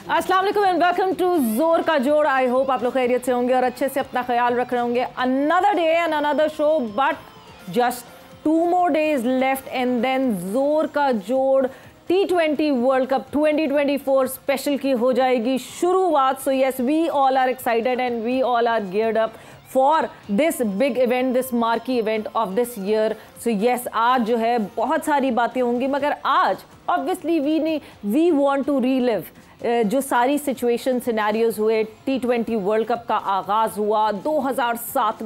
अस्सलाम वालेकुम and welcome to जोर का जोड़। आई होप आप लोग खैरियत से होंगे और अच्छे से अपना ख्याल रख रहे होंगे। Another day and another show, but just 2 more days left and then जोर का जोड़ T20 वर्ल्ड कप 2024 स्पेशल की हो जाएगी शुरुआत। So yes, we all are excited and we all are geared up for this big event, this marquee event of this year. So yes, आज जो है बहुत सारी बातें होंगी, मगर आज obviously we want to relive जो सारी सिचुएशन सिनेरियोज हुए। T20 वर्ल्ड कप का आगाज़ हुआ 2007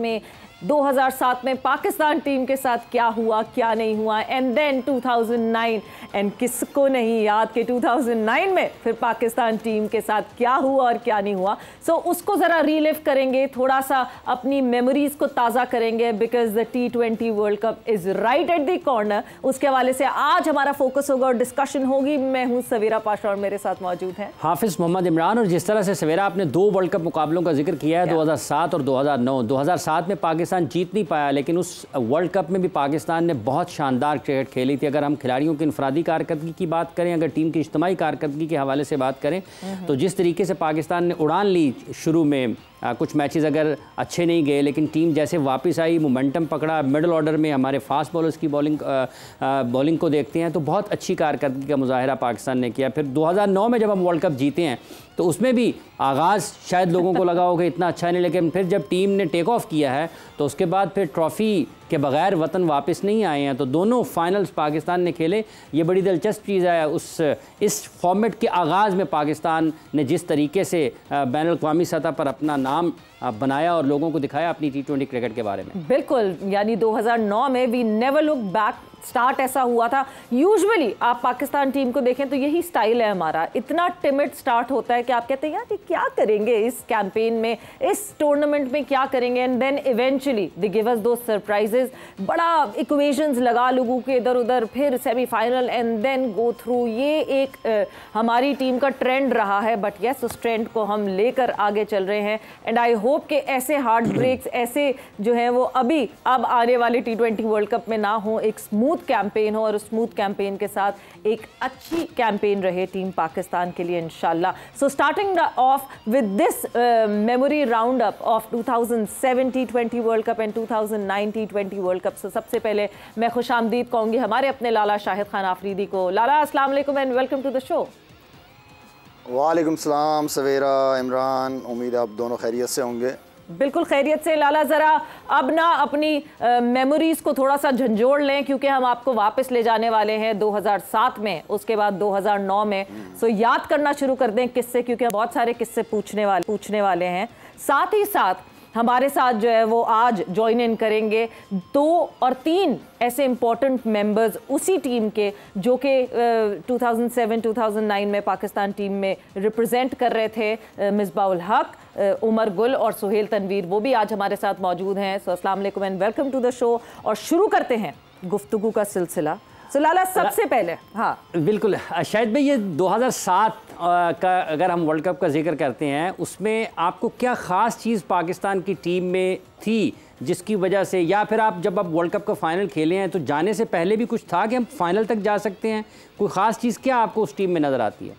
में पाकिस्तान टीम के साथ क्या हुआ क्या नहीं हुआ, एंड देन 2009, एंड किसको नहीं याद कि 2009 में फिर पाकिस्तान टीम के साथ क्या हुआ और क्या नहीं हुआ। सो उसको ज़रा रीलिव करेंगे, थोड़ा सा अपनी मेमोरीज़ को ताज़ा करेंगे, because the T20 world cup is right at the corner. उसके हवाले से आज हमारा फोकस होगा और डिस्कशन होगी। मैं हूँ सवेरा पाशा और मेरे साथ मौजूद हैं हाफिज़ मोहम्मद इमरान। और जिस तरह से सवेरा आपने 2 वर्ल्ड कप मुकाबलों का जिक्र किया है, 2007 और 2009। 2007 में पाकिस्तान जीत नहीं पाया, लेकिन उस वर्ल्ड कप में भी पाकिस्तान ने बहुत शानदार क्रिकेट खेली थी। अगर हम खिलाड़ियों की इनफरादी कारकर्दगी की बात करें, अगर टीम की इज्तिमाई कारकर्दगी के हवाले से बात करें, तो जिस तरीके से पाकिस्तान ने उड़ान ली शुरू में, कुछ मैचेस अगर अच्छे नहीं गए, लेकिन टीम जैसे वापस आई, मोमेंटम पकड़ा, मिडल ऑर्डर में हमारे फास्ट बॉलर्स की बॉलिंग को देखते हैं तो बहुत अच्छी कारकर्दगी का मुजाहरा पाकिस्तान ने किया। फिर 2009 में जब हम वर्ल्ड कप जीते हैं तो उसमें भी आगाज़ शायद लोगों को लगा होगा इतना अच्छा नहीं, लेकिन फिर जब टीम ने टेक ऑफ किया है तो उसके बाद फिर ट्रॉफ़ी के बगैर वतन वापस नहीं आए हैं। तो दोनों फाइनल्स पाकिस्तान ने खेले। ये बड़ी दिलचस्प चीज़ है। इस फॉर्मेट के आगाज़ में पाकिस्तान ने जिस तरीके से बैनुल अक़वामी सतह पर अपना नाम बनाया और लोगों को दिखाया अपनी T20 क्रिकेट के बारे में। बिल्कुल, यानी 2009 में we never look back. Start ऐसा हुआ था। यूजुअली आप पाकिस्तान टीम को देखें तो यही स्टाइल है हमारा, इतना टिमिड स्टार्ट होता है कि आप कहते हैं यार ये क्या करेंगे इस कैंपेन में, इस टूर्नामेंट में क्या करेंगे, and then eventually they give us दो सरप्राइजेस। बड़ा इक्वेशंस लगा लोगों के इधर उधर, फिर semifinal and then go through. ये एक हमारी टीम का ट्रेंड रहा है, बट यस, उस ट्रेंड को हम लेकर आगे चल रहे हैं। एंड आई होप कि ऐसे हार्ट ब्रेक्स ऐसे जो है वो अब आने वाले T20 वर्ल्ड कप में ना हो, एक स्मूथ कैंपेन हो, और उस स्मूथ कैंपेन के साथ एक अच्छी कैंपेन रहे टीम पाकिस्तान के लिए इंशाल्लाह। So starting off with this memory round up of 2007 T20 world cup and 2009 T20 world cup. So सबसे पहले मैं खुशामदीद कहूँगी हमारे अपने लाला शाहिद खान आफरीदी को। लाला, अस्सलाम वालेकुम and welcome to the show. वालेकुम सलाम सवेरा, इमरान, उम्मीद है आप दोनों खैरियत से होंगे। बिल्कुल खैरियत से। लाला, ज़रा अब ना अपनी मेमोरीज़ को थोड़ा सा झंझोड़ लें, क्योंकि हम आपको वापस ले जाने वाले हैं 2007 में, उसके बाद 2009 में। सो याद करना शुरू कर दें किस्से, क्योंकि बहुत सारे किस्से पूछने वाले हैं। साथ ही साथ हमारे साथ जो है वो आज ज्वाइन इन करेंगे 2 और 3 ऐसे इम्पॉर्टेंट मेंबर्स उसी टीम के जो कि 2007-2009 में पाकिस्तान टीम में रिप्रेजेंट कर रहे थे। मिसबाउल हक, उमर गुल और सुहेल तनवीर, वो भी आज हमारे साथ मौजूद हैं। सो अस्सलाम वालेकुम and welcome to the show. और शुरू करते हैं गुफ्तगू का सिलसिला। तो लाला, सबसे पहले हाँ बिल्कुल शायद भाई, ये 2007 का अगर हम वर्ल्ड कप का जिक्र करते हैं, उसमें आपको क्या ख़ास चीज़ पाकिस्तान की टीम में थी जिसकी वजह से, या फिर आप जब आप वर्ल्ड कप का फ़ाइनल खेले हैं तो जाने से पहले भी कुछ था कि हम फाइनल तक जा सकते हैं? कोई ख़ास चीज़ क्या आपको उस टीम में नज़र आती है?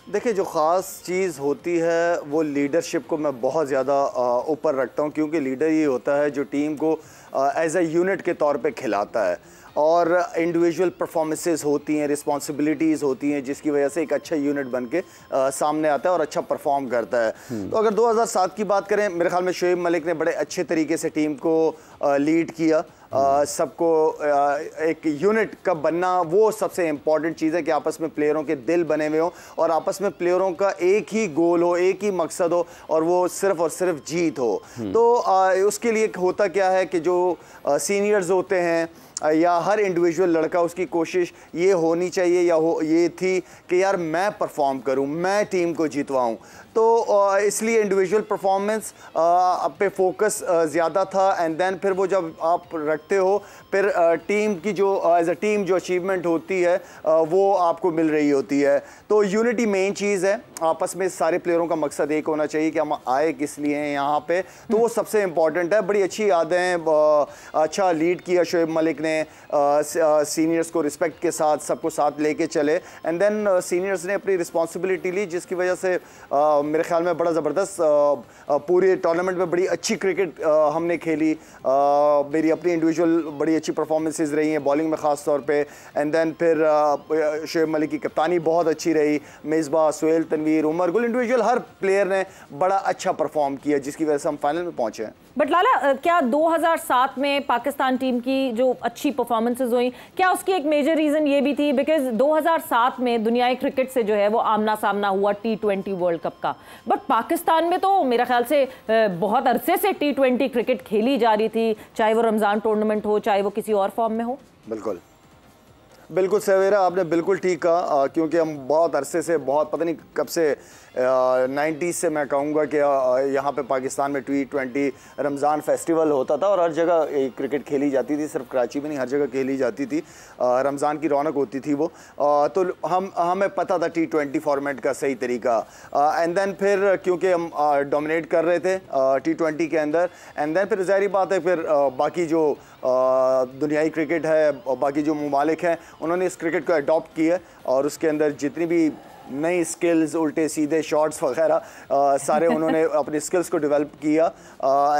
देखिए, जो ख़ास चीज़ होती है वो लीडरशिप को मैं बहुत ज़्यादा ऊपर रखता हूँ, क्योंकि लीडर ये होता है जो टीम को एज ए यूनिट के तौर पे खिलाता है, और इंडिविजुअल परफॉर्मेंसेस होती हैं, रिस्पॉन्सिबिलिटीज़ होती हैं, जिसकी वजह से एक अच्छा यूनिट बन के सामने आता है और अच्छा परफॉर्म करता है। तो अगर 2007 की बात करें, मेरे ख्याल में शोएब मलिक ने बड़े अच्छे तरीके से टीम को लीड किया। सबको एक यूनिट का बनना वो सबसे इम्पॉर्टेंट चीज़ है कि आपस में प्लेयरों के दिल बने हुए हों और आपस में प्लेयरों का एक ही गोल हो, एक ही मकसद हो, और वो सिर्फ और सिर्फ जीत हो। तो उसके लिए होता क्या है कि जो सीनियर्स होते हैं या हर इंडिविजुअल लड़का, उसकी कोशिश ये होनी चाहिए या ये थी कि यार मैं परफॉर्म करूं, मैं टीम को जीतवाऊं। तो इसलिए इंडिविजुअल परफॉर्मेंस पे फोकस ज़्यादा था, एंड देन फिर वो जब आप रखते हो फिर टीम की जो एज अ टीम जो अचीवमेंट होती है वो आपको मिल रही होती है। तो यूनिटी मेन चीज़ है, आपस में सारे प्लेयरों का मकसद एक होना चाहिए कि हम आए किस लिए हैं यहाँ पे, तो वो सबसे इम्पॉर्टेंट है। बड़ी अच्छी यादें, अच्छा लीड किया शोएब मलिक अपने सीनियर्स को रिस्पेक्ट के साथ सबको साथ लेके चले, एंड देन सीनियर्स ने अपनी रिस्पॉन्सिबिलिटी ली, जिसकी वजह से मेरे ख्याल में बड़ा ज़बरदस्त पूरे टूर्नामेंट में बड़ी अच्छी क्रिकेट हमने खेली। मेरी अपनी इंडिविजुअल बड़ी अच्छी परफॉर्मेंसेस रही हैं बॉलिंग में ख़ास तौर पे, एंड देन फिर शोएब मलिक की कप्तानी बहुत अच्छी रही, मिसबाह, सुहेल तनवीर, उमर गुल, इंडिविजुअल हर प्लेयर ने बड़ा अच्छा परफॉर्म किया, जिसकी वजह से हम फाइनल में पहुँचे हैं। बट लाला, क्या 2007 में पाकिस्तान टीम की जो अच्छी परफॉर्मेंसेज हुई, क्या उसकी एक मेजर रीज़न ये भी थी बिकॉज 2007 में दुनियाई क्रिकेट से जो है वो आमना सामना हुआ T20 वर्ल्ड कप का, बट पाकिस्तान में तो मेरा ख्याल से बहुत अरसे से T20 क्रिकेट खेली जा रही थी, चाहे वो रमज़ान टूर्नामेंट हो, चाहे वो किसी और फॉर्म में हो। बिल्कुल बिल्कुल सवेरा, आपने बिल्कुल ठीक कहा, क्योंकि हम बहुत अरसे से, बहुत पता नहीं कब से 90s से मैं कहूँगा कि यहाँ पे पाकिस्तान में T20 रमज़ान फेस्टिवल होता था और हर जगह क्रिकेट खेली जाती थी, सिर्फ कराची में नहीं हर जगह खेली जाती थी, रमज़ान की रौनक होती थी वो, तो हमें पता था T20 फॉर्मेट का सही तरीका, एंड देन फिर क्योंकि हम डोमिनेट कर रहे थे T20 के अंदर, एंड देन फिर ज़ाहिर बात है फिर बाकी जो दुनियाई क्रिकेट है, बाकी जो ममालिक हैं, उन्होंने इस क्रिकेट को अडॉप्ट किया और उसके अंदर जितनी भी नई स्किल्स, उल्टे सीधे शॉट्स वगैरह सारे उन्होंने अपनी स्किल्स को डेवलप किया,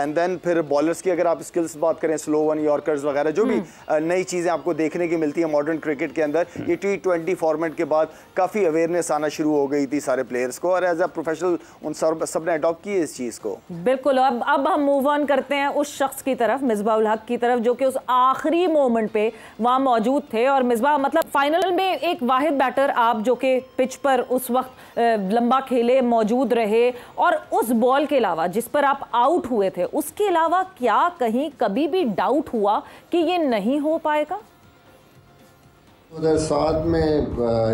एंड देन फिर बॉलर्स की अगर आप स्किल्स बात करें, स्लो वन, यॉर्कर्स वगैरह, जो भी नई चीज़ें आपको देखने की मिलती है मॉडर्न क्रिकेट के अंदर, ये T20 फॉर्मेट के बाद काफ़ी अवेयरनेस आना शुरू हो गई थी सारे प्लेयर्स को, और एज अ प्रोफेशनल उन सब ने अडॉप्ट की है इस चीज़ को। बिल्कुल। अब हम मूव ऑन करते हैं उस शख्स की तरफ, मिसबाह उल हक की तरफ, जो कि उस आखिरी मोमेंट पे वहाँ मौजूद थे, और मिसबाह मतलब फाइनल में एक वाहिद बैटर आप जो कि पिच पर उस वक्त लंबा खेले, मौजूद रहे, और उस बॉल के अलावा जिस पर आप आउट हुए थे, उसके अलावा क्या कहीं कभी भी डाउट हुआ कि ये नहीं हो पाएगा? 2007 में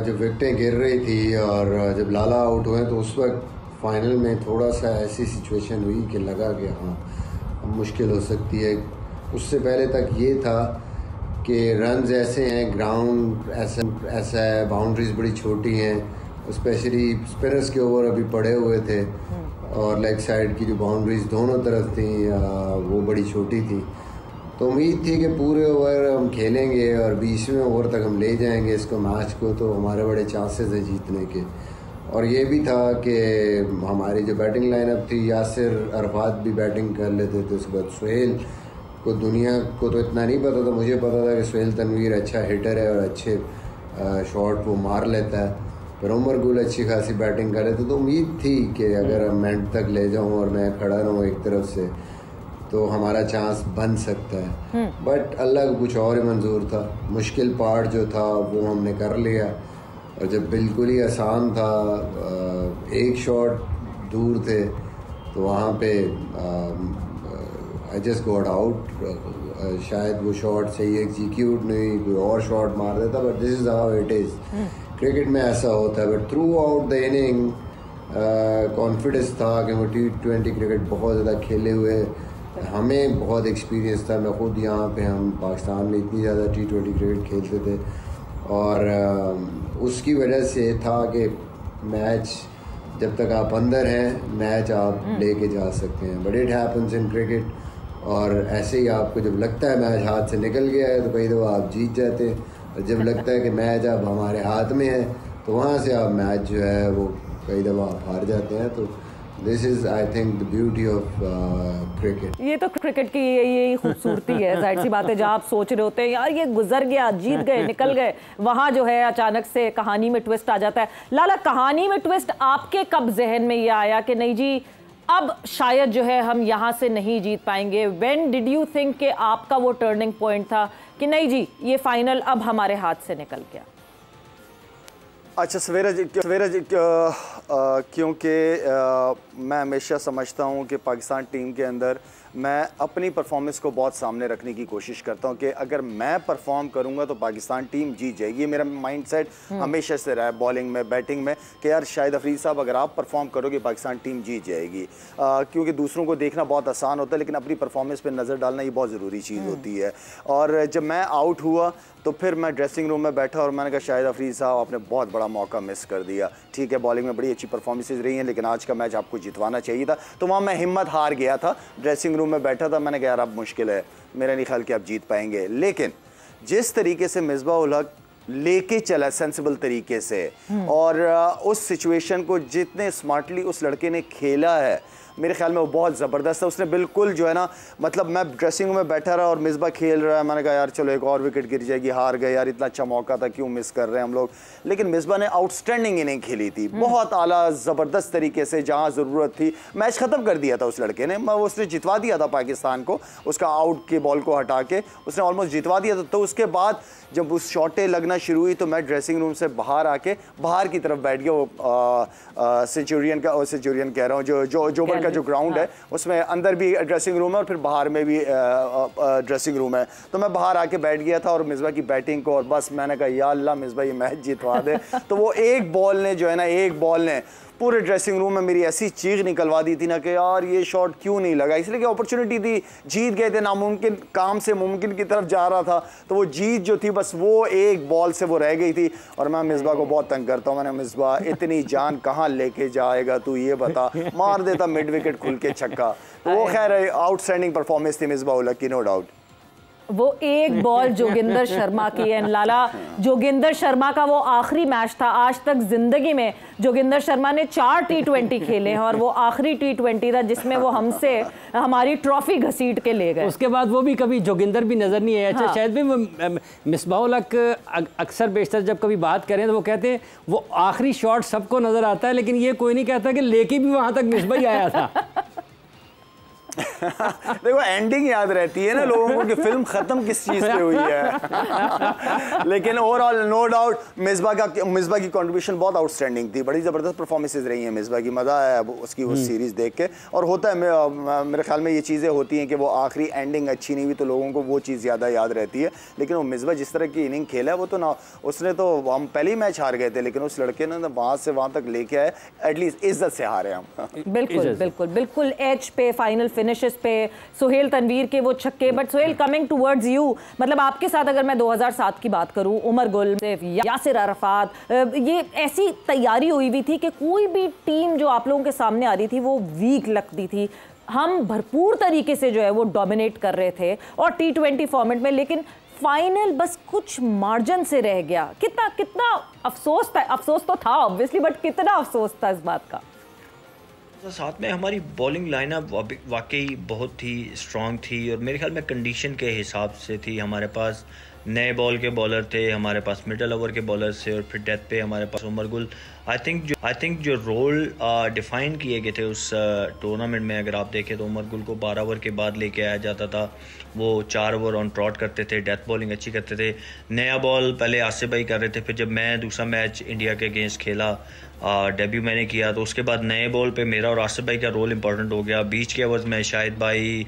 जब विकेटें गिर रही थी और जब लाला आउट हुए तो उस वक्त फाइनल में थोड़ा सा ऐसी सिचुएशन हुई कि लगा कि हाँ मुश्किल हो सकती है। उससे पहले तक ये था कि रन्स ऐसे हैं, ग्राउंड ऐसा है, बाउंड्रीज बड़ी छोटी हैं, स्पेशली स्पिनर्स के ओवर अभी पड़े हुए थे, और लेग साइड की जो बाउंड्रीज दोनों तरफ थी वो बड़ी छोटी थी, तो उम्मीद थी कि पूरे ओवर हम खेलेंगे और 20वें ओवर तक हम ले जाएंगे इसको, मैच को, तो हमारे बड़े चांसेस हैं जीतने के। और ये भी था कि हमारी जो बैटिंग लाइनअप थी, यासिर अरफात भी बैटिंग कर लेते थे, उसके बाद सुहेल को, दुनिया को तो इतना नहीं पता था, मुझे पता था कि सुहेल तनवीर अच्छा हिटर है और अच्छे शॉट वो मार लेता है, पर उमर गुल अच्छी खासी बैटिंग कर रहे थे, तो उम्मीद थी कि अगर मैं एंड तक ले जाऊं और मैं खड़ा रहूं एक तरफ से तो हमारा चांस बन सकता है। बट अल्लाह को कुछ और ही मंजूर था। मुश्किल पार्ट जो था वो हमने कर लिया, और जब बिल्कुल ही आसान था, एक शॉट दूर थे, तो वहाँ पे आई जस्ट गॉट आउट। शायद वो शॉट सही एग्जीक्यूट नहीं, कोई और शॉट मार देता, but this is how it is, cricket में ऐसा होता है। But through out the inning confidence था कि वो T20 क्रिकेट बहुत ज़्यादा खेले हुए, हमें बहुत एक्सपीरियंस था, मैं ख़ुद यहाँ पे, हम पाकिस्तान में इतनी ज़्यादा T20 क्रिकेट खेलते थे, और उसकी वजह से था कि मैच जब तक आप अंदर हैं मैच आप लेके जा सकते हैं। But it happens in cricket, और ऐसे ही आपको जब लगता है मैच हाथ से निकल गया है तो कई दफ़ा आप जीत जाते हैं, और जब लगता है कि मैच अब हमारे हाथ में है तो वहाँ से आप मैच जो है वो कई दफ़ा आप हार जाते हैं। तो this is I think the beauty of cricket. ये तो क्रिकेट की यही खूबसूरती है, जाहिर सी बात है, जहाँ आप सोच रहे होते हैं यार ये गुजर गया, जीत गए, निकल गए, वहाँ जो है अचानक से कहानी में ट्विस्ट आ जाता है। लाला, कहानी में ट्विस्ट आपके कब जहन में ये आया कि नहीं जी अब शायद जो है हम यहाँ से नहीं जीत पाएंगे? व्हेन डिड यू थिंक कि आपका वो टर्निंग पॉइंट था कि नहीं जी ये फाइनल अब हमारे हाथ से निकल गया? अच्छा सवेरा जी, क्योंकि मैं हमेशा समझता हूँ कि पाकिस्तान टीम के अंदर मैं अपनी परफॉर्मेंस को बहुत सामने रखने की कोशिश करता हूँ कि अगर मैं परफॉर्म करूँगा तो पाकिस्तान टीम जीत जाएगी। मेरा माइंडसेट हमेशा से रहा है बॉलिंग में, बैटिंग में, कि यार शाहिद अफरीदी साहब अगर आप परफॉर्म करोगे पाकिस्तान टीम जीत जाएगी। क्योंकि दूसरों को देखना बहुत आसान होता है, लेकिन अपनी परफॉर्मेंस पर नज़र डालना ये बहुत ज़रूरी चीज़ होती है। और जब मैं आउट हुआ तो फिर मैं ड्रेसिंग रूम में बैठा और मैंने कहा शाहिद अफरीदी साहब आपने बहुत बड़ा मौका मिस कर दिया। ठीक है, बॉलिंग में बड़ी अच्छी परफॉर्मेंसेज रही हैं, लेकिन आज का मैच आपको जितवाना चाहिए था। तो वहाँ मैं हिम्मत हार गया था, ड्रेसिंग रूम में बैठा था, मैंने कहा यार अब मुश्किल है, मेरा नहीं ख्याल कि आप जीत पाएंगे। लेकिन जिस तरीके से मिसबाह उल हक लेके चला सेंसिबल तरीके से, और उस सिचुएशन को जितने स्मार्टली उस लड़के ने खेला है, मेरे ख्याल में वो बहुत ज़बरदस्त है। उसने बिल्कुल जो है ना, मतलब मैं ड्रेसिंग रूम में बैठा रहा और मिसबाह खेल रहा है, मैंने कहा यार चलो एक और विकेट गिर जाएगी, हार गए यार, इतना अच्छा मौका था, क्यों मिस कर रहे हैं हम लोग। लेकिन मिसबाह ने आउटस्टैंडिंग इनिंग खेली थी, बहुत आला ज़बरदस्त तरीके से, जहाँ ज़रूरत थी मैच ख़त्म कर दिया था उस लड़के ने। उसने जितवा दिया था पाकिस्तान को, उसका आउट के बॉल को हटा के उसने ऑलमोस्ट जितवा दिया था। तो उसके बाद जब उस शॉटें लगना शुरू हुई तो मैं ड्रेसिंग रूम से बाहर आके बाहर की तरफ बैठ गया। वो सेंचुरियन कह रहा हूँ, जो जोबर का जो ग्राउंड है उसमें अंदर भी ड्रेसिंग रूम है और फिर बाहर में भी ड्रेसिंग रूम है। तो मैं बाहर आके बैठ गया था और मिसबाह की बैटिंग को, और बस मैंने कहा या अल्लाह मिसबाह ये मैच जितवा दे। तो वो एक बॉल ने जो है ना, एक बॉल ने पूरे ड्रेसिंग रूम में मेरी ऐसी चीख निकलवा दी थी ना कि यार ये शॉट क्यों नहीं लगा। इसलिए कि अपॉर्चुनिटी थी, जीत गए थे, नामुमकिन काम से मुमकिन की तरफ जा रहा था। तो वो जीत जो थी बस वो एक बॉल से वो रह गई थी। और मैं मिसबाह को बहुत तंग करता हूँ, मैंने मिसबाह इतनी जान कहाँ लेके जाएगा तू ये बता, मार देता मिड विकेट खुल के छक्का। तो वो खैर आउटस्टैंडिंग परफॉर्मेंस थी मिसबाह उल हक की, नो डाउट। वो एक बॉल जोगिंदर शर्मा की है लाला, जोगिंदर शर्मा का वो आखिरी मैच था। आज तक जिंदगी में जोगिंदर शर्मा ने 4 T20 खेले हैं और वो आखिरी T20 था जिसमें वो हमसे हमारी ट्रॉफी घसीट के ले गए। उसके बाद वो भी कभी जोगिंदर भी नजर नहीं आया। अच्छा, शायद भी मिसबाह उल हक अक्सर बेशतर जब कभी बात करें तो वो कहते हैं वो आखिरी शॉट सबको नजर आता है, लेकिन ये कोई नहीं कहता कि लेके भी वहां तक मिसबाह ही आया था। देखो एंडिंग याद रहती है ना लोगों को कि फिल्म खत्म किस चीज पे हुई है। लेकिन ओवरऑल नो डाउट मिसबाह की कंट्रीब्यूशन बहुत आउटस्टैंडिंग थी, बड़ी ज़बरदस्त परफॉर्मेंसेस रही हैं मिसबाह की। मज़ा आया उसकी वो सीरीज़ देख के। और होता है मेरे ख्याल में ये चीज़ें होती हैं कि वो आखिरी एंडिंग अच्छी नहीं हुई तो लोगों को वो चीज़ ज़्यादा याद रहती है। लेकिन वो मिसबाह जिस तरह की इनिंग खेला है वो तो ना, उसने तो, हम पहले ही मैच हार गए थे लेकिन उस लड़के ने वहाँ से वहाँ तक लेके आए, एटलीस्ट इज्जत से हारे हम। बिल्कुल बिल्कुल बिल्कुल एज पे, फाइनल फिनिशेस पे, सुहेल तनवीर के वो छक्के। But Sohail, coming towards you, मतलब आपके साथ अगर मैं 2007 की बात करूं, उमर गुल, यासिर अरफात, ये ऐसी तैयारी हुई हुई थी कि कोई भी टीम जो आप लोगों के सामने आ रही थी वो वीक लगती थी। हम भरपूर तरीके से जो है वो डोमिनेट कर रहे थे और T20 फॉर्मेट में, लेकिन फाइनल बस कुछ मार्जिन से रह गया। कितना अफसोस था। अफसोस तो था ऑब्वियसली, बट कितना अफसोस था इस बात का। साथ में हमारी बॉलिंग लाइनअप वाकई बहुत ही स्ट्रॉन्ग थी और मेरे ख्याल में कंडीशन के हिसाब से थी। हमारे पास नए बॉल के बॉलर थे, हमारे पास मिडल ओवर के बॉलर्स थे और फिर डेथ पे हमारे पास उमर गुल। आई थिंक जो रोल डिफ़ाइन किए गए थे उस टूर्नामेंट में, अगर आप देखें तो उमर गुल को 12 ओवर के बाद लेके आया जाता था। वो 4 ओवर ऑन ट्रॉट करते थे, डेथ बॉलिंग अच्छी करते थे। नया बॉल पहले आसिफ भाई कर रहे थे, फिर जब मैं दूसरा मैच इंडिया के अगेंस्ट खेला, डेब्यू मैंने किया, तो उसके बाद नए बॉल पे मेरा और आसिफ भाई का रोल इंपॉर्टेंट हो गया। बीच के ओवर्स में शाहिद भाई,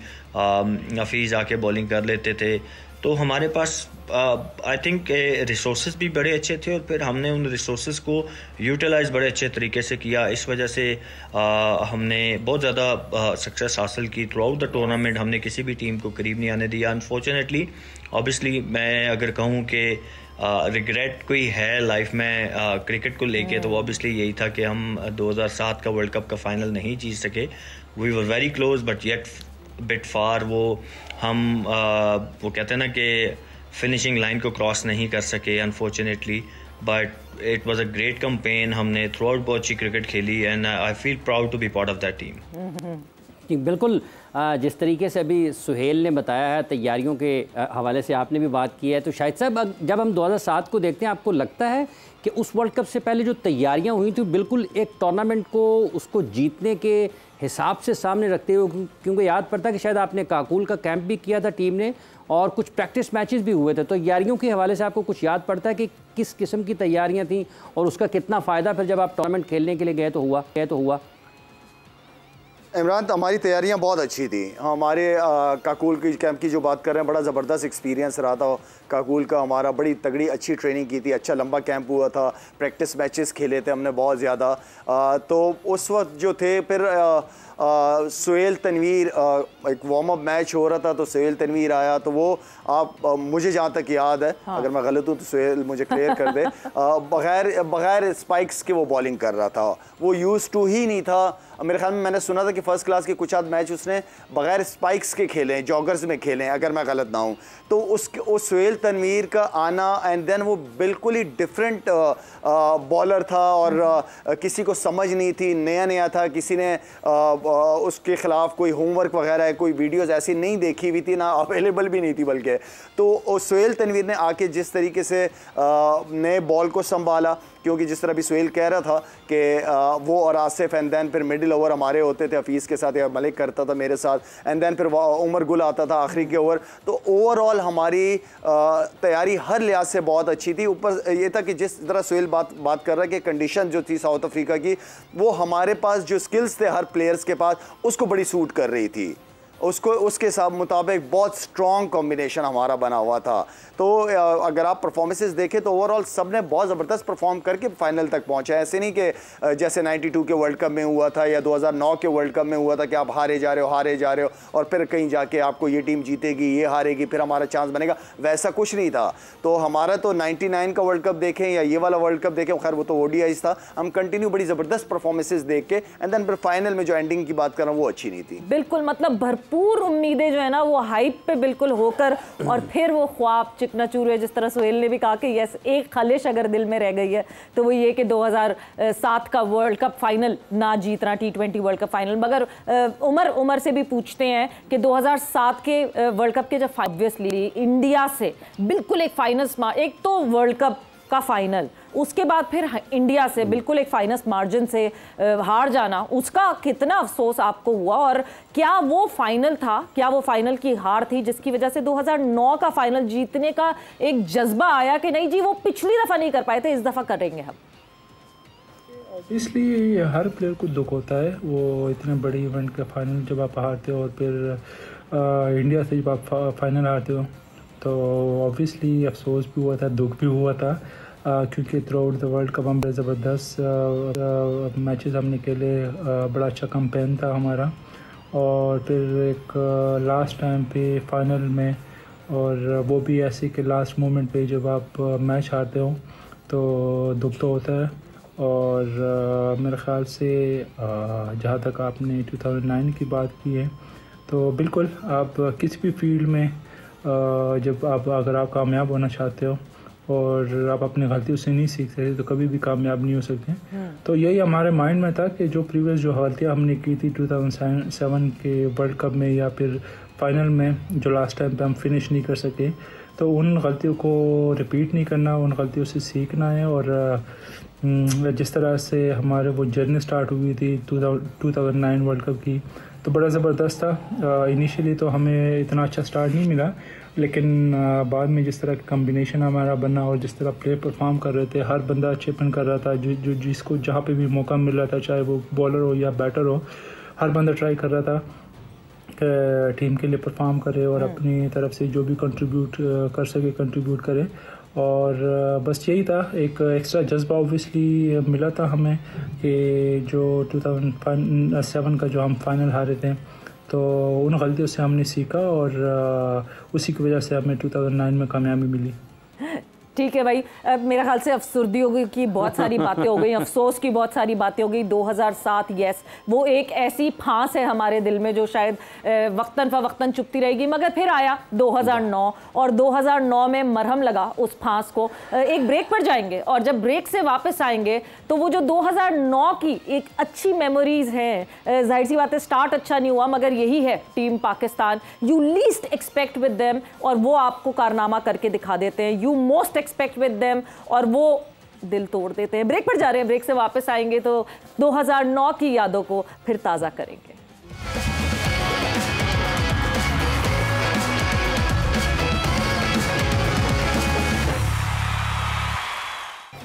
हफीज़ आके बॉलिंग कर लेते थे। तो हमारे पास आई थिंक रिसोर्सेज भी बड़े अच्छे थे और फिर हमने उन रिसोर्सेज को यूटिलाइज बड़े अच्छे तरीके से किया। इस वजह से हमने बहुत ज़्यादा सक्सेस हासिल की थ्रू आउट द टूर्नामेंट। हमने किसी भी टीम को करीब नहीं आने दिया। अनफॉर्चुनेटली, ऑब्वियसली मैं अगर कहूँ कि रिग्रेट कोई है लाइफ में क्रिकेट को लेके, तो ऑब्वियसली यही था कि हम 2007 का वर्ल्ड कप का फाइनल नहीं जीत सके। We were very close but yet bit far. वो कहते हैं ना कि फिनिशिंग लाइन को क्रॉस नहीं कर सके unfortunately, but it was a great campaign. हमने थ्रू आउट बहुत अच्छी क्रिकेट खेली and I feel proud to be part of that team. बिल्कुल, जिस तरीके से अभी सुहेल ने बताया है, तैयारियों के हवाले से आपने भी बात की है, तो शायद साहब जब हम 2007 को देखते हैं, आपको लगता है कि उस वर्ल्ड कप से पहले जो तैयारियां हुई थी बिल्कुल एक टूर्नामेंट को उसको जीतने के हिसाब से सामने रखते हुए, क्योंकि याद पड़ता है कि शायद आपने काकुल का कैंप भी किया था टीम ने और कुछ प्रैक्टिस मैचेस भी हुए थे, तो तैयारियों के हवाले से आपको कुछ याद पड़ता है कि किस किस्म की तैयारियाँ थी और उसका कितना फ़ायदा फिर जब आप टूर्नामेंट खेलने के लिए गए तो हुआ? इमरान, हमारी तैयारियां बहुत अच्छी थी। हमारे काकुल की कैंप की जो बात कर रहे हैं, बड़ा ज़बरदस्त एक्सपीरियंस रहा था काकुल का। हमारा बड़ी तगड़ी अच्छी ट्रेनिंग की थी, अच्छा लंबा कैंप हुआ था, प्रैक्टिस मैचेस खेले थे हमने बहुत ज़्यादा। तो उस वक्त जो थे फिर सुहेल तनवीर, एक वार्म अप मैच हो रहा था तो सुहेल तनवीर आया, तो वो मुझे जहाँ तक याद है, अगर मैं गलत हूँ तो सुहेल मुझे क्लियर कर दे, बगैर स्पाइक्स के वो बॉलिंग कर रहा था। वो यूज़ टू ही नहीं था। मेरे ख्याल में मैंने सुना था कि फर्स्ट क्लास के कुछ आध मैच उसने बगैर स्पाइक्स के खेले हैं, जॉगर्स में खेले हैं, अगर मैं गलत ना हूँ। तो उस सुहेल तनवीर का आना एंड देन वो बिल्कुल ही डिफरेंट बॉलर था और किसी को समझ नहीं थी, नया नया था, किसी ने उसके ख़िलाफ़ कोई होमवर्क वगैरह कोई वीडियोस ऐसी नहीं देखी हुई थी, ना अवेलेबल भी नहीं थी बल्कि। तो सुहेल तनवीर ने आके जिस तरीके से नए बॉल को संभाला, क्योंकि जिस तरह भी सुहेल कह रहा था कि वो और आसिफ एंड देन फिर मिडिल ओवर हमारे होते थे, हफीज़ के साथ या मलिक करता था मेरे साथ, एंड देन फिर उमर गुल आता था आखिरी के ओवर। तो ओवरऑल हमारी तैयारी हर लिहाज से बहुत अच्छी थी। ऊपर ये था कि जिस तरह सुहेल बात कर रहा है कि कंडीशन जो थी साउथ अफ्रीका की, वो हमारे पास जो स्किल्स थे हर प्लेयर्स के पास, उसको बड़ी सूट कर रही थी, उसके साथ मुताबिक बहुत स्ट्रॉन्ग कॉम्बिनेशन हमारा बना हुआ था। तो अगर आप परफॉर्मेंसेस देखें तो ओवरऑल सब ने बहुत ज़बरदस्त परफॉर्म करके फाइनल तक पहुंचा है। ऐसे नहीं कि जैसे 92 के वर्ल्ड कप में हुआ था या 2009 के वर्ल्ड कप में हुआ था कि आप हारे जा रहे हो और फिर कहीं जाके आपको ये टीम जीतेगी, ये हारेगी, फिर हमारा चांस बनेगा, वैसा कुछ नहीं था। तो हमारा तो 99 का वर्ल्ड कप देखें या ये वाला वर्ल्ड कप देखें, खैर वो तो ODIs था, हम कंटिन्यू बड़ी ज़बरदस्त परफॉर्मेंसेस देख के एंड देन फिर फाइनल में जो एंडिंग की बात कर रहा हूँ वो अच्छी नहीं थी। बिल्कुल, मतलब भरपूर उम्मीदें जो है ना वो हाइप पे बिल्कुल होकर और फिर वो ख्वाब चिकनाचूर है। जिस तरह सुहेल ने भी कहा कि यस, एक खलिश अगर दिल में रह गई है तो वो ये कि 2007 का वर्ल्ड कप फाइनल ना जीतना, T20 वर्ल्ड कप फाइनल। मगर उमर से भी पूछते हैं कि 2007 के वर्ल्ड कप के जब ऑब्वियसली इंडिया से बिल्कुल एक फाइनल, एक तो वर्ल्ड कप का फाइनल, उसके बाद फिर इंडिया से बिल्कुल एक फाइनल मार्जिन से हार जाना, उसका कितना अफसोस आपको हुआ? और क्या वो फाइनल था, क्या वो फाइनल की हार थी जिसकी वजह से 2009 का फाइनल जीतने का एक जज्बा आया कि नहीं जी वो पिछली दफ़ा नहीं कर पाए थे, इस दफ़ा करेंगे हम? ऑब्वियसली हर प्लेयर को दुख होता है, वो इतने बड़ी इवेंट का फाइनल जब आप हारते हो और फिर इंडिया से जब आप फाइनल हारते हो तो ऑब्वियसली अफसोस भी हुआ था, दुख भी हुआ था, क्योंकि through out the world cup हम बड़े ज़बरदस्त मैचेस हमने खेले, बड़ा अच्छा कैंपेन था हमारा। और फिर एक लास्ट टाइम पे फाइनल में, और वो भी ऐसे कि लास्ट मोमेंट पे जब आप मैच हारते हो तो दुख तो होता है। और मेरे ख़्याल से जहाँ तक आपने 2009 की बात की है तो बिल्कुल आप किसी भी फील्ड में जब अगर आप कामयाब होना चाहते हो और आप अपनी गलतियों से नहीं सीखते तो कभी भी कामयाब नहीं हो सकते। तो यही हमारे माइंड में था कि जो प्रीवियस जो गलतियाँ हमने की थी 2007 के वर्ल्ड कप में या फिर फाइनल में जो लास्ट टाइम पे हम फिनिश नहीं कर सके, तो उन गलतियों को रिपीट नहीं करना, उन गलतियों से सीखना है। और जिस तरह से हमारे वो जर्नी स्टार्ट हुई थी 2009 वर्ल्ड कप की, तो बड़ा ज़बरदस्त था। इनिशियली तो हमें इतना अच्छा स्टार्ट नहीं मिला, लेकिन बाद में जिस तरह का कम्बिनेशन हमारा बना और जिस तरह प्लेयर परफॉर्म कर रहे थे, हर बंदा चिपन कर रहा था, जो जिसको जहाँ पे भी मौका मिल रहा था, चाहे वो बॉलर हो या बैटर हो, हर बंदा ट्राई कर रहा था कि टीम के लिए परफॉर्म करे और अपनी तरफ से जो भी कंट्रीब्यूट कर सके कंट्रीब्यूट करे। और बस यही था, एक एक्स्ट्रा जज्बा ऑब्वियसली मिला था हमें कि जो 2007 का जो हम फाइनल हारे थे तो उन गलतियों से हमने सीखा और उसी की वजह से हमें 2009 में कामयाबी मिली। ठीक है भाई, मेरे ख्याल से अफसरदियों की बहुत सारी बातें हो गई, अफसोस की बहुत सारी बातें हो गई। 2007 यस, वो एक ऐसी फांस है हमारे दिल में जो शायद वक्तन फ़वक्तन चुपती रहेगी, मगर फिर आया 2009 और 2009 में मरहम लगा उस फांस को। एक ब्रेक पर जाएंगे और जब ब्रेक से वापस आएंगे तो वो जो 2009 की एक अच्छी मेमोरीज़ हैं, जाहिर सी बात है स्टार्ट अच्छा नहीं हुआ मगर यही है team Pakistan, you least expect with them और वो आपको कारनामा करके दिखा देते हैं, you most expect with them और वो दिल तोड़ देते हैं। ब्रेक पर जा रहे हैं, ब्रेक से वापस आएंगे तो 2009 की यादों को फिर ताज़ा करेंगे।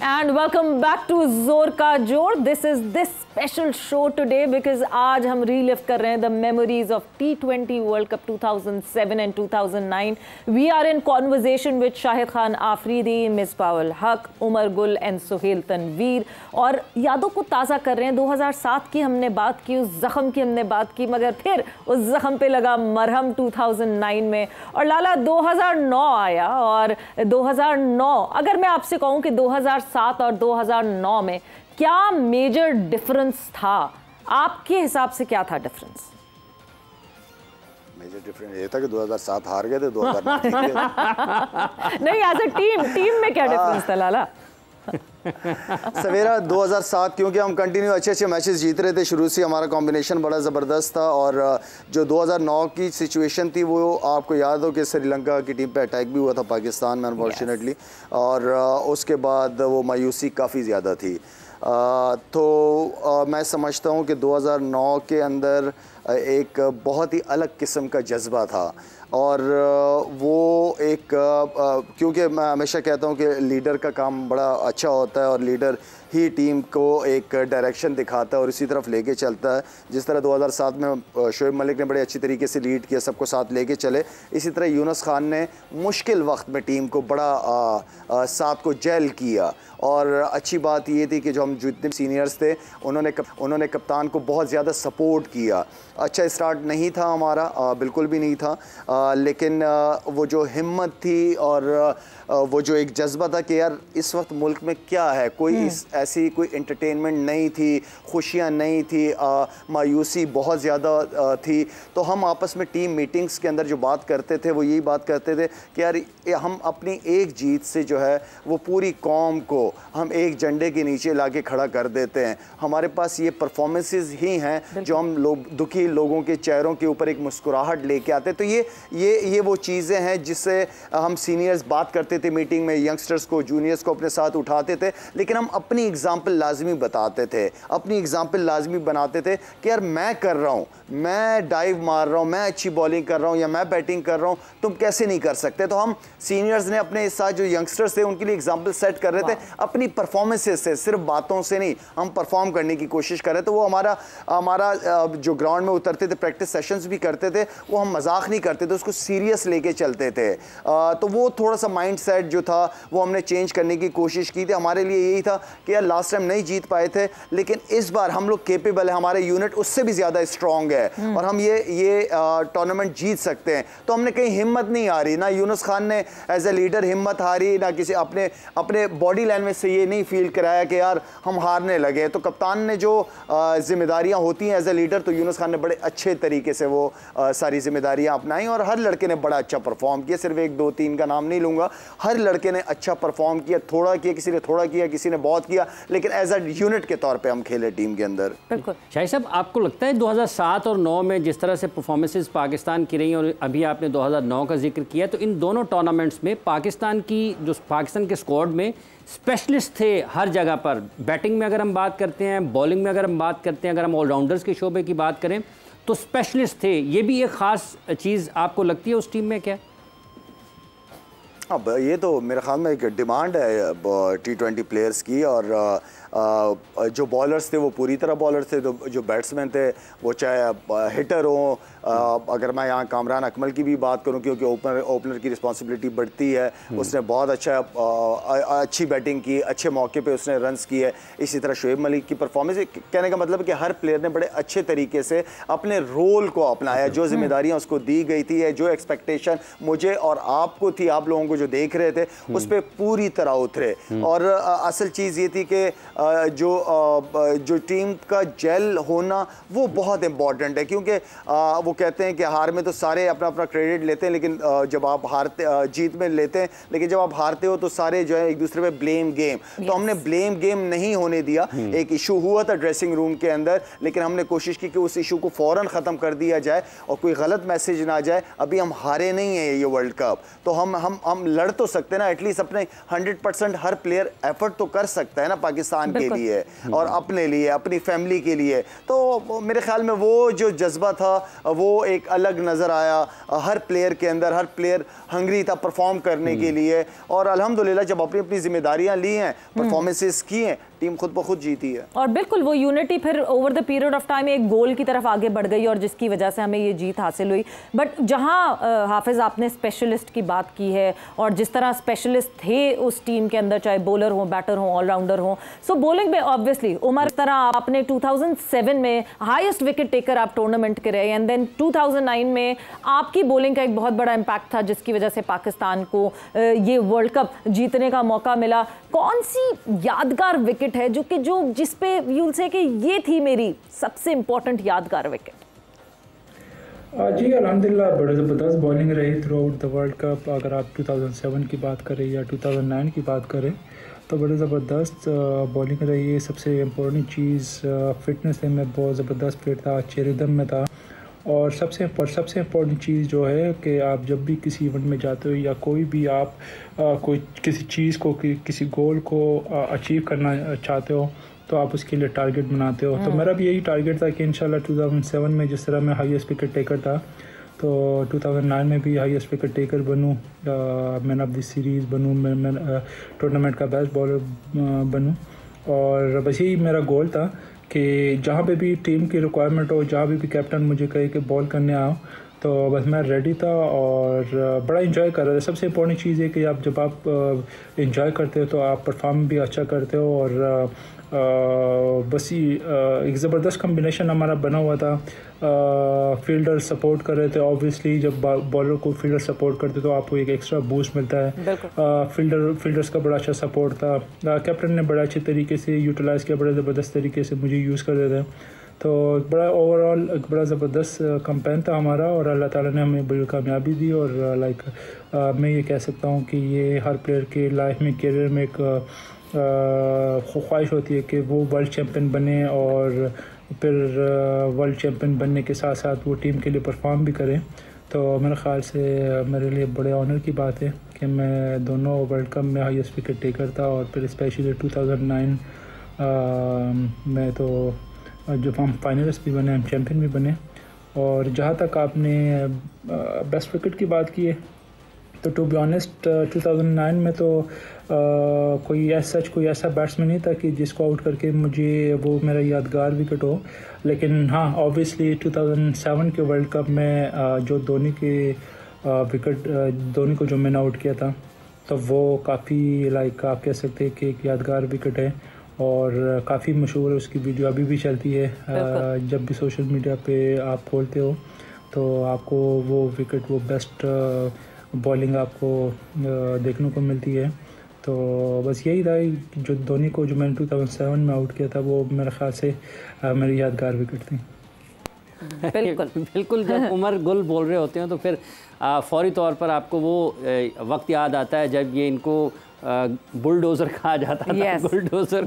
And welcome back to जोर का जोर। This is this special show today because आज हम relive कर रहे हैं the memories of T20 World Cup 2007 and 2009. We are in conversation with Shahid Khan Afridi, Misbah ul हक, उमर गुल and सुहेल तनवीर और यादों को ताज़ा कर रहे हैं। 2007 की हमने बात की, उस ज़ख़म की हमने बात की, मगर फिर उस ज़ख़म पे लगा मरहम 2009 में और लाला 2009 आया। और 2009 अगर मैं आपसे कहूँ कि 2007 और 2009 में क्या मेजर डिफरेंस था आपके हिसाब से क्या था डिफरेंस? मेजर डिफरेंस ये था कि 2007 हार गए थे, 2009 जीत गए। नहीं, एज अ टीम में क्या डिफरेंस था लाला? सवेरा 2007 क्योंकि हम कंटिन्यू अच्छे मैचेस जीत रहे थे, शुरू से हमारा कॉम्बिनेशन बड़ा ज़बरदस्त था। और जो 2009 की सिचुएशन थी वो आपको याद हो कि श्रीलंका की टीम पे अटैक भी हुआ था पाकिस्तान में अनफॉर्चुनेटली, और उसके बाद वो मायूसी काफ़ी ज़्यादा थी। तो मैं समझता हूँ कि 2009 के अंदर एक बहुत ही अलग किस्म का जज्बा था, और वो एक क्योंकि मैं हमेशा कहता हूँ कि लीडर का काम बड़ा अच्छा होता है और लीडर ही टीम को एक डायरेक्शन दिखाता है और इसी तरफ लेके चलता है। जिस तरह 2007 में शोएब मलिक ने बड़े अच्छी तरीके से लीड किया, सबको साथ लेके चले, इसी तरह यूनुस खान ने मुश्किल वक्त में टीम को बड़ा साथ को जेल किया। और अच्छी बात ये थी कि जो हम जितने सीनियर्स थे उन्होंने कप्तान को बहुत ज़्यादा सपोर्ट किया। अच्छा स्टार्ट नहीं था हमारा, बिल्कुल भी नहीं था, लेकिन वो जो हिम्मत थी और वो जो एक जज्बा था कि यार इस वक्त मुल्क में क्या है, कोई ऐसी कोई एंटरटेनमेंट नहीं थी, खुशियाँ नहीं थी, मायूसी बहुत ज़्यादा थी। तो हम आपस में टीम मीटिंग्स के अंदर जो बात करते थे वो यही बात करते थे कि यार हम अपनी एक जीत से जो है वो पूरी कौम को हम एक झंडे के नीचे लाके खड़ा कर देते हैं। हमारे पास ये परफॉर्मेंसेस ही हैं जो हम दुखी लोगों के चेहरों के ऊपर एक मुस्कुराहट लेके आते। तो ये वो चीज़ें हैं जिससे हम सीनियर्स बात करते थे मीटिंग में, यंगस्टर्स को, जूनियर्स को अपने साथ उठाते थे, लेकिन हम अपनी एग्जाम्पल लाजमी बताते थे, अपनी एग्जाम्पल लाजमी बनाते थे कि यार मैं कर रहा हूँ, मैं डाइव मार रहा हूँ, मैं अच्छी बॉलिंग कर रहा हूँ या मैं बैटिंग कर रहा हूँ, तुम कैसे नहीं कर सकते। तो हम सीनियर्स ने अपने साथ जो यंगस्टर्स थे उनके लिए एग्जाम्पल सेट कर रहे थे, अपनी परफॉर्मेंसेस से, सिर्फ बातों से नहीं, हम परफॉर्म करने की कोशिश कर रहे थे। तो वो हमारा जो ग्राउंड में उतरते थे, प्रैक्टिस सेशंस भी करते थे, वो हम मजाक नहीं करते थे, उसको सीरियस लेके चलते थे। तो वो थोड़ा सा माइंड सेट जो था वो हमने चेंज करने की कोशिश की थी। हमारे लिए यही था कि यार लास्ट टाइम नहीं जीत पाए थे, लेकिन इस बार हम लोग केपेबल है, हमारे यूनिट उससे भी ज़्यादा स्ट्रॉन्ग है और हम ये टूर्नामेंट जीत सकते हैं। तो हमने कहीं हिम्मत नहीं हारी, ना यूनुस खान ने एज ए लीडर हिम्मत हारी, ना किसी अपने बॉडी लैंग्वेज से ये नहीं फील कराया कि यार हम हारने लगे। तो कप्तान ने जो जिम्मेदारियां होती हैं एज ए लीडर, तो यूनुस खान ने बड़े अच्छे तरीके से वो सारी जिम्मेदारियां अपनाई और हर लड़के ने बड़ा अच्छा परफॉर्म किया। सिर्फ 1 2 3 का नाम नहीं लूँगा, हर लड़के ने अच्छा परफॉर्म किया, थोड़ा किया, किसी ने थोड़ा किया, किसी ने बहुत किया, लेकिन एज ए यूनिट के तौर पे हम खेले टीम के अंदर। बिल्कुल। शाहिद साहब, आपको लगता है 2007 और 9 में जिस तरह से परफॉर्मेंसेस पाकिस्तान की रही और अभी आपने 2009 का जिक्र किया, तो इन दोनों टूर्नामेंट्स में पाकिस्तान के स्क्वाड में स्पेशलिस्ट थे हर जगह पर। बैटिंग में अगर हम बात करते हैं, बॉलिंग में अगर हम बात करते हैं, अगर हम ऑलराउंडर्स के शोबे की बात करें तो स्पेशलिस्ट थे। ये भी एक ख़ास चीज़ आपको लगती है उस टीम में क्या? अब ये तो मेरे ख्याल में एक डिमांड है T20 प्लेयर्स की, और जो बॉलर्स थे वो पूरी तरह बॉलर थे, जो बैट्समैन थे वो चाहे हिटर हो, अगर मैं यहाँ कामरान अकमल की भी बात करूँ क्योंकि ओपनर की रिस्पॉन्सिबिलिटी बढ़ती है, उसने बहुत अच्छी बैटिंग की, अच्छे मौके पे उसने रन्स किए। इसी तरह शोएब मलिक की परफॉर्मेंस, कहने का मतलब है कि हर प्लेयर ने बड़े अच्छे तरीके से अपने रोल को अपनाया, जो जिम्मेदारियाँ उसको दी गई थी, जो एक्सपेक्टेशन मुझे और आपको थी, आप लोगों को जो देख रहे थे, उस पर पूरी तरह उतरे। और असल चीज़ ये थी कि जो टीम का जेल होना वो बहुत इंपॉर्टेंट है, क्योंकि वो कहते हैं कि हार में तो सारे अपना अपना क्रेडिट लेते हैं, लेकिन जब आप जीत में लेते हैं, लेकिन जब आप हारते हो तो सारे जो है एक दूसरे पे ब्लेम गेम। तो हमने ब्लेम गेम नहीं होने दिया। एक इशू हुआ था ड्रेसिंग रूम के अंदर, लेकिन हमने कोशिश की कि उस इशू को फ़ौरन ख़त्म कर दिया जाए और कोई गलत मैसेज ना जाए। अभी हम हारे नहीं हैं ये वर्ल्ड कप, तो हम लड़ तो सकते हैं ना, एटलीस्ट अपने 100% हर प्लेयर एफर्ट तो कर सकता है ना पाकिस्तान के लिए और अपने लिए, अपनी फैमिली के लिए। तो मेरे ख्याल में वो जो जज्बा था वो एक अलग नज़र आया हर प्लेयर के अंदर। हर प्लेयर हंग्री था परफॉर्म करने के लिए, और अल्हम्दुलिल्लाह जब अपनी अपनी जिम्मेदारियां ली हैं, परफॉर्मेंसेस की हैं, टीम खुद ब खुद जीती है। और बिल्कुल वो यूनिटी फिर over the period of time एक गोल की तरफ आगे बढ़ गई और जिसकी वजह से हमें ये जीत हासिल हुई। बट जहाँ हाफिज़ आपने स्पेशलिस्ट की बात की है और जिस तरह स्पेशलिस्ट थे उस टीम के अंदर, चाहे बॉलर हो, बैटर हो, ऑलराउंडर हो। सो बॉलिंग में ऑब्वियसली उमर, तरह आपने 2007 में हाईएस्ट विकेट टेकर आप टूर्नामेंट के रहे, एंड देन 2009 में आपकी बॉलिंग का एक बहुत बड़ा इम्पैक्ट था जिसकी वजह से पाकिस्तान को ये वर्ल्ड कप जीतने का मौका मिला। कौन सी यादगार विकेट है जो जिस पे यूल से कि ये थी मेरी सबसे इंपॉर्टेंट यादगार विकेट? जी अल्हम्दुलिल्लाह बड़े ज़बरदस्त बॉलिंग रही through out the world cup. अगर आप 2007 की बात करें या 2009 की बात करें तो बड़े ज़बरदस्त बॉलिंग रही है। सबसे इम्पोर्टेंट चीज़ फ़िटनेस है, मैं बहुत ज़बरदस्त फिट था, अच्छे रिदम में था। और सबसे इम्पोर्टेंट चीज़ जो है कि आप जब भी किसी इवेंट में जाते हो या कोई भी आप कोई किसी चीज़ को किसी गोल को अचीव करना चाहते हो तो आप उसके लिए टारगेट बनाते हो। तो मेरा भी यही टारगेट था कि इंशाल्लाह 2007 में जिस तरह मैं हाईएस्ट विकेट टेकर था तो 2009 में भी हाईएस्ट विकेट टेकर बनूँ, मैन ऑफ द सीरीज़ बनूँ, मैं टूर्नामेंट का बेस्ट बॉलर बनूँ। और बस यही मेरा गोल था कि जहाँ पे भी टीम की रिक्वायरमेंट हो, जहाँ भी कैप्टन मुझे कहे कि बॉल करने आओ, तो बस मैं रेडी था और बड़ा इंजॉय कर रहा था। सबसे इम्पोर्टेंट चीज़ है कि आप जब आप इंजॉय करते हो तो आप परफॉर्म भी अच्छा करते हो। और बस ही एक ज़बरदस्त कम्बिनेशन हमारा बना हुआ था। फील्डर सपोर्ट कर रहे थे, ऑब्वियसली जब बॉलर को फील्डर सपोर्ट करते तो आपको एक एक्स्ट्रा बूस्ट मिलता है। फील्डर्स का बड़ा अच्छा सपोर्ट था। कैप्टन ने बड़ा अच्छे तरीके से यूटिलाइज़ किया, बड़े ज़बरदस्त तरीके से मुझे यूज़ कर रहे थे। तो बड़ा ओवरऑल एक बड़ा ज़बरदस्त कैंपेन था हमारा और अल्लाह ताला ने हमें बड़ी कामयाबी दी। और मैं ये कह सकता हूँ कि ये हर प्लेयर के लाइफ में, करियर में एक ख्वाहिश होती है कि वो वर्ल्ड चैम्पियन बने और फिर वर्ल्ड चैम्पियन बनने के साथ साथ वो टीम के लिए परफॉर्म भी करें। तो मेरे ख़्याल से मेरे लिए बड़े ऑनर की बात है कि मैं दोनों वर्ल्ड कप में हाईएस्ट विकेट टेकर था और फिर स्पेशली 2009 में तो जो हम फाइनलिस्ट भी बने, हम चैम्पियन भी बने। और जहाँ तक आपने बेस्ट विकेट की बात की है तो टू बी ऑनेस्ट 2009 में तो कोई ऐसा बैट्समैन नहीं था कि जिसको आउट करके मुझे वो मेरा यादगार विकेट हो। लेकिन हाँ, ऑब्वियसली 2007 के वर्ल्ड कप में जो धोनी को जो मैंने आउट किया था तो वो काफ़ी आप कह सकते हैं कि एक यादगार विकेट है और काफ़ी मशहूर है। उसकी वीडियो अभी भी चलती है। जब भी सोशल मीडिया पे आप खोलते हो तो आपको वो विकेट, वो बेस्ट बॉलिंग आपको देखने को मिलती है। तो बस यही था जो धोनी को जो मैंने 2007 में आउट किया था वो मेरे ख्याल से मेरी यादगार विकेट थी। बिल्कुल जब उमर गुल बोल रहे होते हैं तो फिर फौरी तौर पर आपको वो वक्त याद आता है जब ये इनको बुलडोजर कहा जाता था।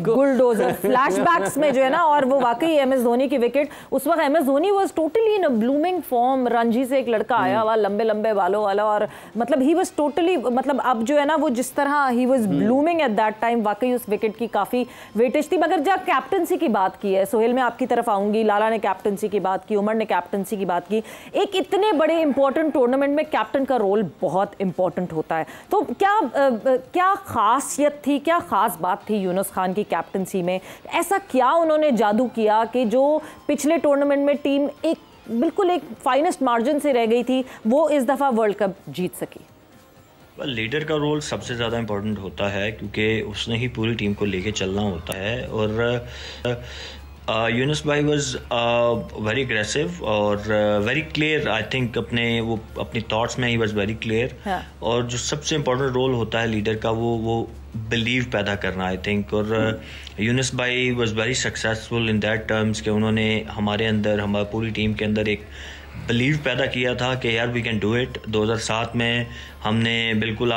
बुलडोजर फ्लैशबैक्स में जो है ना, और वो वाकई एमएस धोनी की विकेट, उस वक्त MS Dhoni was totally in a blooming form. Ranji से एक लड़का आया हुआ लंबे लंबे बालों वाला, और मतलब ही वाज टोटली, मतलब अब जो है ना वो जिस तरह he was blooming at that time, वाकई उस विकेट की काफ़ी वेटेज थी। मगर जब कैप्टनसी की बात की है, सोहेल मैं आपकी तरफ आऊँगी, लाला ने कैप्टनसी की बात की, उमर ने कैप्टनसी की बात की, एक इतने बड़े इंपॉर्टेंट टूर्नामेंट में कैप्टन का रोल बहुत इंपॉर्टेंट होता है। तो क्या खासियत थी, क्या खास बात थी यूनुस खान की कैप्टनसी में? ऐसा क्या उन्होंने जादू किया कि जो पिछले टूर्नामेंट में टीम एक बिल्कुल एक फाइनेस्ट मार्जिन से रह गई थी, वो इस दफ़ा वर्ल्ड कप जीत सकी? लीडर का रोल सबसे ज़्यादा इम्पोर्टेंट होता है क्योंकि उसने ही पूरी टीम को लेके चलना होता है। और यूनुस भाई वाज वेरी अग्रेसिव और वेरी क्लियर। आई थिंक अपनी थॉट्स में ही वाज वेरी क्लियर। और जो सबसे इम्पोर्टेंट रोल होता है लीडर का वो बिलीव पैदा करना, आई थिंक। और यूनुस भाई was very successful in that terms कि उन्होंने हमारी पूरी टीम के अंदर एक बिलीव पैदा किया था कि यार वी कैन डू इट। 2007 में हमने बिल्कुल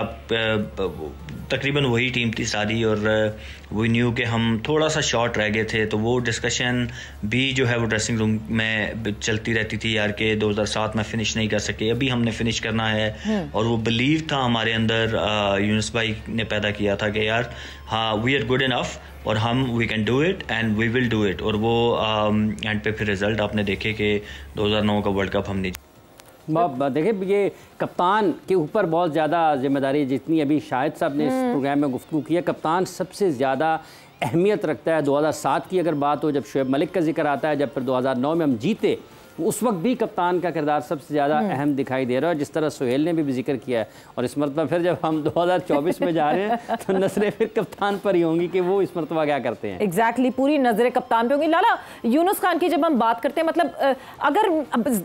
तकरीबन वही टीम थी सारी और वी न्यू कि हम थोड़ा सा शॉर्ट रह गए थे। तो वो डिस्कशन भी जो है वो ड्रेसिंग रूम में चलती रहती थी यार कि 2007 में फ़िनिश नहीं कर सके, अभी हमने फ़िनिश करना है। और वो बिलीव था हमारे अंदर, यूनुस भाई ने पैदा किया था कि यार हाँ वी आर गुड इनफ और we can do it and we will do it. और वो एंड पे फिर रिज़ल्ट आपने देखे कि 2009 का वर्ल्ड कप हमने देखिए। ये कप्तान के ऊपर बहुत ज़्यादा जिम्मेदारी, जितनी अभी शाहिद साहब ने इस प्रोग्राम में गुफ्तगू की है, कप्तान सबसे ज़्यादा अहमियत रखता है। 2007 की अगर बात हो, जब शुएब मलिक का जिक्र आता है, जब फिर 2009 में हम जीते उस वक्त भी कप्तान का किरदार सबसे ज़्यादा अहम दिखाई दे रहा है, जिस तरह सुहेल ने भी जिक्र किया है। और इस मरतबा फिर जब हम 2024 में जा रहे हैं तो नजरें फिर कप्तान पर ही होंगी कि वो इस मरतबा क्या करते हैं। एग्जैक्टली, पूरी नजरें कप्तान पे होंगी। लाला, यूनुस खान की जब हम बात करते हैं, मतलब अगर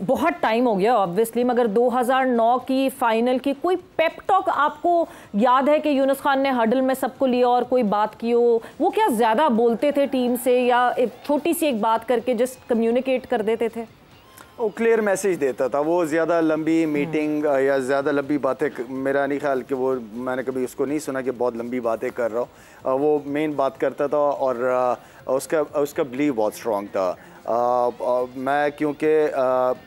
बहुत टाइम हो गया ऑब्वियसली, मगर 2009 की फाइनल की कोई पेप टॉक आपको याद है कि यूनुस खान ने हडल में सबको लिया और कोई बात की हो? वो क्या ज्यादा बोलते थे टीम से, या एक छोटी सी एक बात करके जस्ट कम्युनिकेट कर देते थे? वो क्लियर मैसेज देता था। वो ज़्यादा लंबी मीटिंग या ज़्यादा लंबी बातें, मेरा नहीं ख्याल कि वो, मैंने कभी उसको नहीं सुना कि बहुत लंबी बातें कर रहा हूँ। वो मेन बात करता था और उसका बिलीव बहुत स्ट्रॉन्ग था। मैं क्योंकि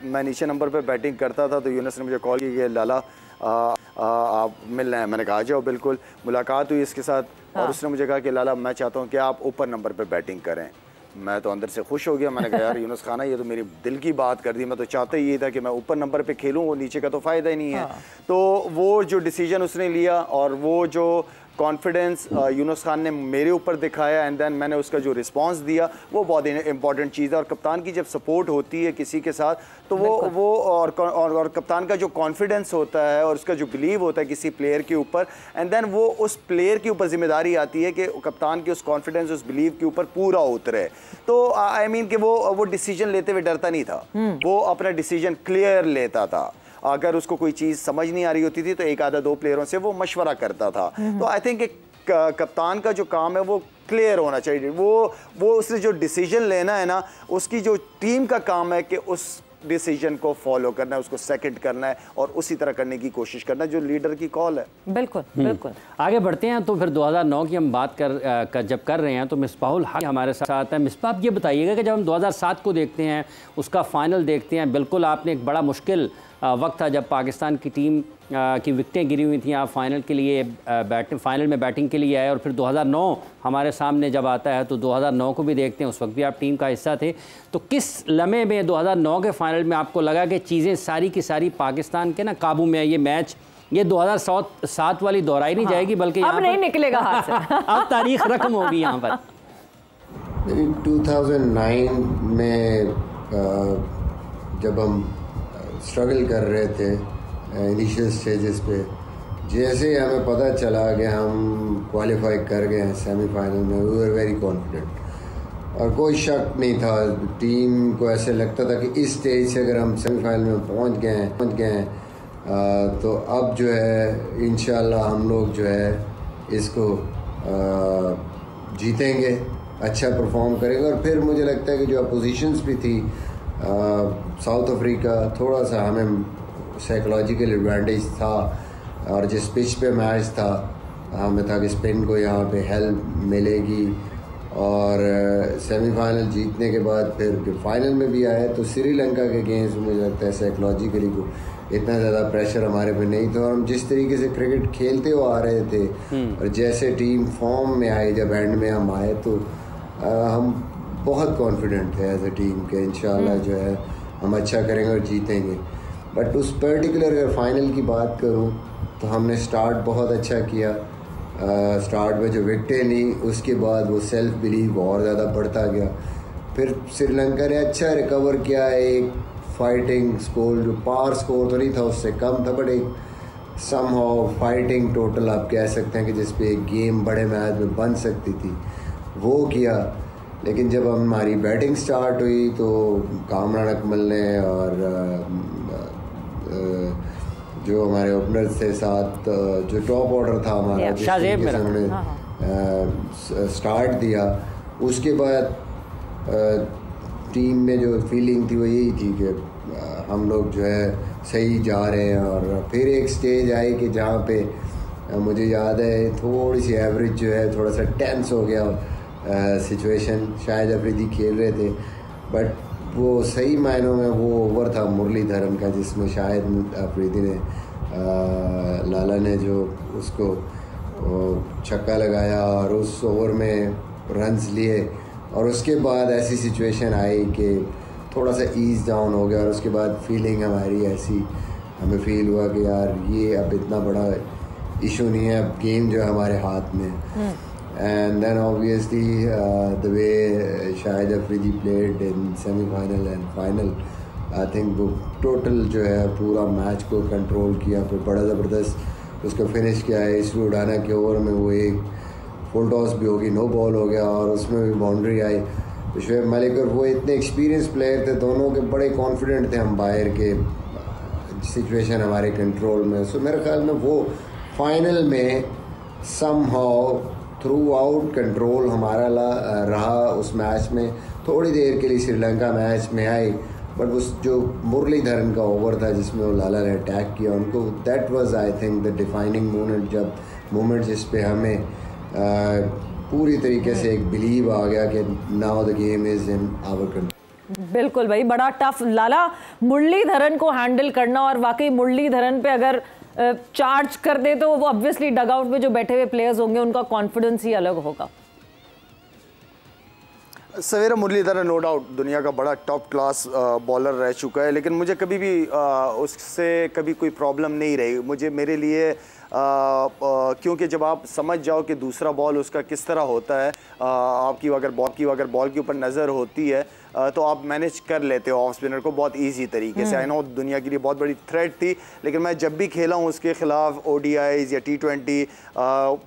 मैं नीचे नंबर पे बैटिंग करता था, तो यूनुस ने मुझे कॉल की कि लाला आप मिलना है। मैंने कहा आ जाओ, बिल्कुल। मुलाकात हुई इसके साथ और उसने मुझे कहा कि लाला मैं चाहता हूँ कि आप ऊपर नंबर पे बैटिंग करें। मैं तो अंदर से खुश हो गया। मैंने कहा यार यूनुस खान, ये तो मेरी दिल की बात कर दी। मैं तो चाहता ही ये था कि मैं ऊपर नंबर पे खेलूँ, वो नीचे का तो फ़ायदा ही नहीं है। तो वो जो डिसीजन उसने लिया और वो जो कॉन्फिडेंस यूनुस खान ने मेरे ऊपर दिखाया एंड देन मैंने उसका जो रिस्पांस दिया, वो बहुत इंपॉर्टेंट चीज़ है। और कप्तान की जब सपोर्ट होती है किसी के साथ, तो वो और कप्तान का जो कॉन्फिडेंस होता है और उसका जो बिलीव होता है किसी प्लेयर के ऊपर, एंड देन वो उस प्लेयर के ऊपर जिम्मेदारी आती है कि कप्तान की उस कॉन्फिडेंस, उस बिलीव के ऊपर पूरा उतरे। तो आई मीन कि वो डिसीजन लेते हुए डरता नहीं था, वो अपना डिसीजन क्लियर लेता था। अगर उसको कोई चीज़ समझ नहीं आ रही होती थी तो एक आधा दो प्लेयरों से वो मशवरा करता था। तो आई थिंक एक कप्तान का जो काम है वो क्लियर होना चाहिए। वो उससे जो डिसीजन लेना है ना, उसकी जो टीम का काम है कि उस डिसीजन को फॉलो करना है, उसको सेकंड करना है और उसी तरह करने की कोशिश करना है जो लीडर की कॉल है। बिल्कुल बिल्कुल। आगे बढ़ते हैं तो फिर 2009 की हम बात जब कर रहे हैं तो मिसबाहुल हक हमारे साथ है। मिसबाह, आप ये बताइएगा कि जब हम 2007 को देखते हैं, उसका फाइनल देखते हैं, बिल्कुल आपने एक बड़ा मुश्किल वक्त था जब पाकिस्तान की टीम की विकटें गिरी हुई थी, आप फाइनल के लिए फाइनल में बैटिंग के लिए आए और फिर 2009 हमारे सामने जब आता है तो 2009 को भी देखते हैं, उस वक्त भी आप टीम का हिस्सा थे। तो किस लम्हे में 2009 के फाइनल में आपको लगा कि चीज़ें सारी की सारी पाकिस्तान के ना काबू में है, ये मैच ये 2007 वाली दोहराई नहीं जाएगी बल्कि अब नहीं निकलेगा हाथ से अब तारीख रकम होगी यहाँ पर? 2009 में जब हम स्ट्रगल कर रहे थे इनिशियल स्टेजेस पे, जैसे ही हमें पता चला कि हम क्वालिफाई कर गए हैं सेमीफाइनल में, वी वर वेरी कॉन्फिडेंट और कोई शक नहीं था। टीम को ऐसे लगता था कि इस स्टेज से अगर हम सेमीफाइनल में पहुंच गए हैं तो अब जो है इंशाल्लाह हम लोग जो है इसको जीतेंगे, अच्छा परफॉर्म करेंगे। और फिर मुझे लगता है कि जो अपोजिशंस भी थी, साउथ अफ्रीका, थोड़ा सा हमें साइकोलॉजिकल एडवांटेज था और जिस पिच पे मैच था हमें था कि स्पिन को यहाँ पे हेल्प मिलेगी। और सेमीफाइनल जीतने के बाद फिर जो फाइनल में भी आए तो श्रीलंका के गेम्स में मुझे लगता है साइकोलॉजिकली को इतना ज़्यादा प्रेशर हमारे पे नहीं था और हम जिस तरीके से क्रिकेट खेलते हुए आ रहे थे और जैसे टीम फॉर्म में आई, जब एंड में हम आए तो हम बहुत कॉन्फिडेंट थे एज ए टीम के इंशाल्लाह जो है हम अच्छा करेंगे और जीतेंगे। बट उस पर्टिकुलर अगर फाइनल की बात करूं तो हमने स्टार्ट बहुत अच्छा किया। स्टार्ट में जो विकेटें ली उसके बाद वो सेल्फ बिलीव और ज़्यादा बढ़ता गया। फिर श्रीलंका ने अच्छा रिकवर किया, एक फाइटिंग स्कोर जो पार स्कोर तो नहीं था उससे कम था, बट एक समहाउ फाइटिंग टोटल आप कह सकते हैं कि जिस पे एक गेम बड़े मैच में बन सकती थी वो किया। लेकिन जब हमारी बैटिंग स्टार्ट हुई तो कामरान अकमल ने और जो हमारे ओपनर्स थे साथ, जो टॉप ऑर्डर था हमारा, जिस तरीके से हमने स्टार्ट दिया, उसके बाद टीम में जो फीलिंग थी वो यही थी कि हम लोग जो है सही जा रहे हैं। और फिर एक स्टेज आई कि जहाँ पे मुझे याद है थोड़ी सी एवरेज जो है थोड़ा सा टेंस हो गया सिचुएशन। शायद अफरीदी खेल रहे थे बट वो सही मायनों में वो ओवर था मुरलीधरन का जिसमें शायद अफरीदी ने लाला ने जो उसको छक्का लगाया और उस ओवर में रन्स लिए और उसके बाद ऐसी सिचुएशन आई कि थोड़ा सा ईज डाउन हो गया और उसके बाद फीलिंग हमारी ऐसी, हमें फील हुआ कि यार ये अब इतना बड़ा इशू नहीं है, अब गेम जो है हमारे हाथ में। And then obviously the way Shahid Afridi played in semi-final and final, I think वो टोटल जो है पूरा मैच को कंट्रोल किया, फिर बड़ा ज़बरदस्त उसको फिनिश किया है। इसमें उड़ाना के ओवर में वो एक फुल टॉस भी होगी, नो बॉल हो गया और उसमें भी बाउंड्री आई। शुएब मलिक और वो इतने एक्सपीरियंस प्लेयर थे, दोनों के बड़े कॉन्फिडेंट थे हम बाहर के सिचुएशन हमारे कंट्रोल में। सो मेरे ख्याल में वो फाइनल में समहाउ थ्रू आउट कंट्रोल हमारा रहा उस मैच में। थोड़ी देर के लिए श्रीलंका मैच में आई, बट उस जो मुरलीधरन का ओवर था जिसमें वो लाला ने अटैक किया उनको, that was I think the defining moment जिस पे हमें पूरी तरीके से एक बिलीव आ गया कि now the game is in our control. बिल्कुल भाई, बड़ा टफ लाला मुरलीधरन को हैंडल करना, और वाकई मुरलीधरन पे अगर चार्ज कर दे तो वो ऑब्वियसली डगआउट में जो बैठे हुए प्लेयर्स होंगे उनका कॉन्फिडेंस ही अलग होगा। सवेरा मुरलीधरन नो डाउट दुनिया का बड़ा टॉप क्लास बॉलर रह चुका है, लेकिन मुझे कभी भी उससे कभी कोई प्रॉब्लम नहीं रही। मेरे लिए क्योंकि जब आप समझ जाओ कि दूसरा बॉल उसका किस तरह होता है, आपकी अगर बॉल के ऊपर नज़र होती है तो आप मैनेज कर लेते हो ऑफ स्पिनर को बहुत इजी तरीके से। आई नो दुनिया के लिए बहुत बड़ी थ्रेट थी, लेकिन मैं जब भी खेला हूँ उसके खिलाफ ODIs या T20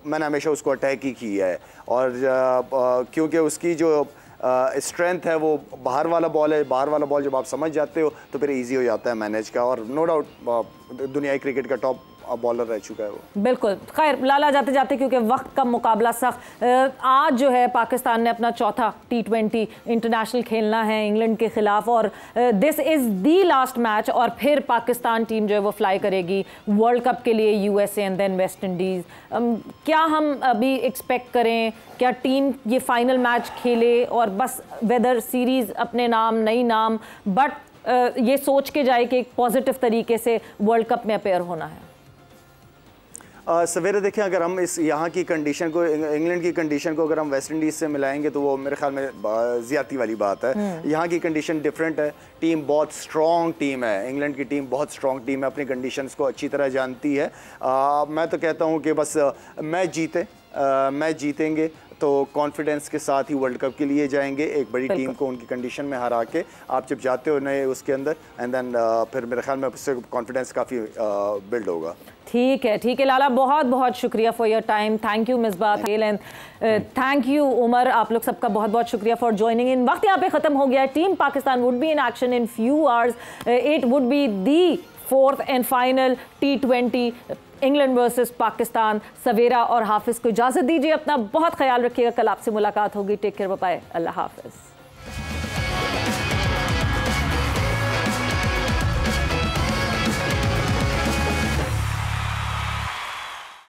मैंने हमेशा उसको अटैक ही किया है। और क्योंकि उसकी जो स्ट्रेंथ है वो बाहर वाला बॉल है, बाहर वाला बॉल जब आप समझ जाते हो तो फिर इजी हो जाता है मैनेज का। और नो डाउट दुनियाई क्रिकेट का टॉप बॉलर रह चुका है वो। बिल्कुल। खैर लाला, जाते जाते क्योंकि वक्त का मुकाबला सख्त, आज जो है पाकिस्तान ने अपना चौथा T20 इंटरनेशनल खेलना है इंग्लैंड के खिलाफ, और this is the last match, और फिर पाकिस्तान टीम जो है वो फ्लाई करेगी वर्ल्ड कप के लिए USA and then West Indies. क्या हम अभी एक्सपेक्ट करें, क्या टीम ये फाइनल मैच खेले और बस वेदर सीरीज़ अपने नाम नई नाम, बट ये सोच के जाए कि एक पॉजिटिव तरीके से वर्ल्ड कप में अपेयर होना है? सवेरे देखें, अगर हम इस यहाँ की कंडीशन को, इंग्लैंड की कंडीशन को अगर हम वेस्ट इंडीज़ से मिलाएंगे तो वो मेरे ख्याल में ज़्यादती वाली बात है। यहाँ की कंडीशन डिफरेंट है, टीम बहुत स्ट्रॉन्ग टीम है, इंग्लैंड की टीम बहुत स्ट्रॉन्ग टीम है, अपनी कंडीशंस को अच्छी तरह जानती है। मैं तो कहता हूँ कि बस मैच जीतेंगे तो कॉन्फिडेंस के साथ ही वर्ल्ड कप के लिए जाएंगे। एक बड़ी टीम को उनकी कंडीशन में हरा के आप जब जाते हो नए उसके अंदर, एंड देन फिर मेरे ख्याल में उससे कॉन्फिडेंस काफ़ी बिल्ड होगा। ठीक है लाला, बहुत बहुत शुक्रिया for your time. Thank you Misbah and thank you Umar, आप लोग सबका बहुत बहुत शुक्रिया फॉर ज्वाइनिंग इन। वक्त यहाँ पे ख़त्म हो गया है। Team Pakistan would be in action in few hours. It would be the 4th and final T20 England versus Pakistan. सवेरा और हाफिज़ को इजाज़त दीजिए, अपना बहुत ख्याल रखिएगा। कल आपसे मुलाकात होगी। टेक केयर, बाय बाय, अल्लाह हाफिज़।